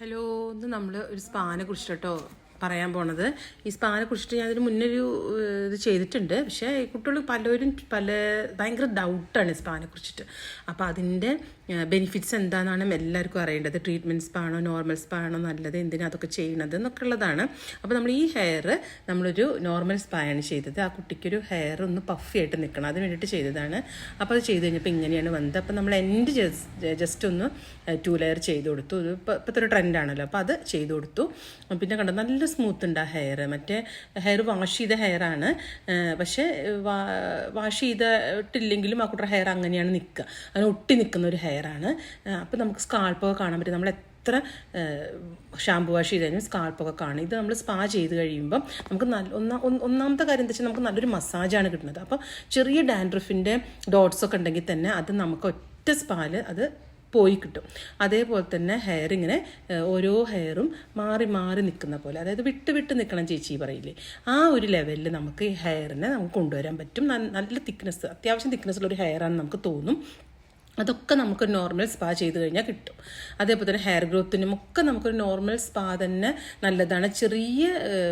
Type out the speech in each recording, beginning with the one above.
Hello, ഇന്ന് നമ്മൾ ഒരു സ്പാനെ കുറിച്ചിട്ടോ പറയാൻ പോണത്. ഈ സ്പാനെ കുറിച്ചിട്ട് ഞാൻ അതിന് മുന്നൊരു ഇത് ചെയ്തിട്ടുണ്ട്. പക്ഷേ കുട്ടികൾ പലരും ഭയങ്കര ഡൗട്ടാണ് സ്പാനെ കുറിച്ചിട്ട്. അപ്പോൾ അതിൻ്റെ ബെനിഫിറ്റ്സ് എന്താണെന്നാണ് എല്ലാവർക്കും അറിയേണ്ടത്. ട്രീറ്റ്മെൻറ്റ് സ്പാ ആണോ നോർമൽ സ്പാ ആണോ നല്ലത്, എന്തിനാ അതൊക്കെ ചെയ്യണത് എന്നൊക്കെ ഉള്ളതാണ്. അപ്പോൾ നമ്മൾ ഈ ഹെയർ നമ്മളൊരു നോർമൽ സ്പായാണ് ചെയ്തത്. ആ കുട്ടിക്കൊരു ഹെയർ ഒന്ന് പഫി ആയിട്ട് നിൽക്കണം, അതിന് വേണ്ടിയിട്ട് ചെയ്തതാണ്. അപ്പോൾ അത് ചെയ്ത് കഴിഞ്ഞപ്പോൾ ഇങ്ങനെയാണ് വന്നത്. അപ്പോൾ നമ്മൾ എൻ്റെ ജസ്റ്റ് ഒന്ന് 2 ലെയർ ചെയ്ത് കൊടുത്തു. ഇപ്പോഴത്തെ ഒരു ട്രെൻഡാണല്ലോ, അപ്പോൾ അത് ചെയ്ത് കൊടുത്തു. പിന്നെ കണ്ടോ നല്ല സ്മൂത്ത് ഉണ്ട് ആ ഹെയർ. മറ്റേ ഹെയർ വാഷ് ചെയ്ത ഹെയറാണ്, പക്ഷേ വാഷ് ചെയ്തിട്ടില്ലെങ്കിലും ആ കുട്ടിയുടെ ഹെയർ അങ്ങനെയാണ് നിൽക്കുക, അങ്ങനെ ഒട്ടി നിൽക്കുന്ന ഒരു ഹെയറാണ്. അപ്പോൾ നമുക്ക് സ്കാൾപ്പൊക്കെ കാണാൻ പറ്റും. നമ്മൾ എത്ര ഷാമ്പു വാഷ് ചെയ്ത് കഴിഞ്ഞാൽ സ്കാൾപ്പൊക്കെ കാണും. ഇത് നമ്മൾ സ്പാ ചെയ്ത് കഴിയുമ്പം നമുക്ക് ഒന്നാമത്തെ കാര്യം എന്താ വെച്ചാൽ നമുക്ക് നല്ലൊരു മസാജാണ് കിട്ടുന്നത്. അപ്പോൾ ചെറിയ ഡാൻഡ്രഫിൻ്റെ ഡോട്ട്സൊക്കെ ഉണ്ടെങ്കിൽ തന്നെ അത് നമുക്ക് ഒറ്റ സ്പാല് അത് പോയി കിട്ടും. അതേപോലെ തന്നെ ഹെയർ ഇങ്ങനെ ഓരോ ഹെയറും മാറി മാറി നിൽക്കുന്ന പോലെ, അതായത് വിട്ട് നിൽക്കണം ചേച്ചി പറയില്ലേ, ആ ഒരു ലെവലിൽ നമുക്ക് ഈ ഹെയറിനെ നമുക്ക് കൊണ്ടുവരാൻ പറ്റും. നല്ല തിക്നെസ്, അത്യാവശ്യം തിക്നെസ്സുള്ളൊരു ഹെയറാണെന്ന് നമുക്ക് തോന്നും. അതൊക്കെ നമുക്കൊരു നോർമൽ സ്പാ ചെയ്ത് കഴിഞ്ഞാൽ കിട്ടും. അതേപോലെ തന്നെ ഹെയർ ഗ്രോത്തിനും ഒക്കെ നമുക്കൊരു നോർമൽ സ്പാ തന്നെ നല്ലതാണ്. ചെറിയ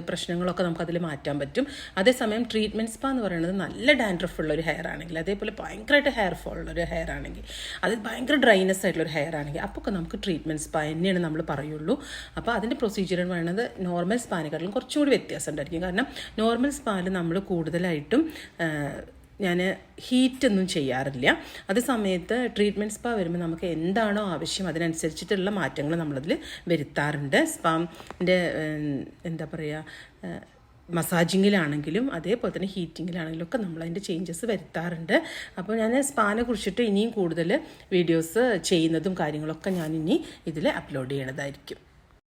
പ്രശ്നങ്ങളൊക്കെ നമുക്കതിൽ മാറ്റാൻ പറ്റും. അതേസമയം ട്രീറ്റ്മെൻറ്റ് സ്പാ എന്ന് പറയുന്നത് നല്ല ഡാൻഡ്രഫ് ഉള്ള ഒരു ഹെയർ ആണെങ്കിൽ, അതേപോലെ ഭയങ്കരമായിട്ട് ഹെയർ ഫോൾ ഉള്ളൊരു ഹെയർ ആണെങ്കിൽ, അത് ഭയങ്കര ഡ്രൈനെസ് ആയിട്ടുള്ളൊരു ഹെയർ ആണെങ്കിൽ, അപ്പോൾ ഒക്കെ നമുക്ക് ട്രീറ്റ്മെൻറ്റ് സ്പാ തന്നെയാണ് നമ്മൾ പറയുള്ളൂ. അപ്പോൾ അതിൻ്റെ പ്രൊസീജിയർ എന്ന് പറയുന്നത് നോർമൽ സ്പാനെക്കാട്ടിലും കുറച്ചും കൂടി വ്യത്യാസം ഉണ്ടായിരിക്കും. കാരണം നോർമൽ സ്പായിൽ നമ്മൾ കൂടുതലായിട്ടും ഞാൻ ഹീറ്റൊന്നും ചെയ്യാറില്ല. അതേ സമയത്ത് ട്രീറ്റ്മെൻറ്റ് സ്പാ വരുമ്പോൾ നമുക്ക് എന്താണോ ആവശ്യം അതിനനുസരിച്ചിട്ടുള്ള മാറ്റങ്ങൾ നമ്മളതിൽ വരുത്താറുണ്ട്. സ്പാൻ്റെ എന്താ പറയുക, മസാജിങ്ങിലാണെങ്കിലും അതേപോലെ തന്നെ ഹീറ്റിങ്ങിലാണെങ്കിലും ഒക്കെ നമ്മളതിൻ്റെ ചേഞ്ചസ് വരുത്താറുണ്ട്. അപ്പോൾ ഞാൻ സ്പാനെ കുറിച്ചിട്ട് ഇനിയും കൂടുതൽ വീഡിയോസ് ചെയ്യുന്നതും കാര്യങ്ങളൊക്കെ ഞാൻ ഇനി ഇതിൽ അപ്ലോഡ് ചെയ്യണതായിരിക്കും.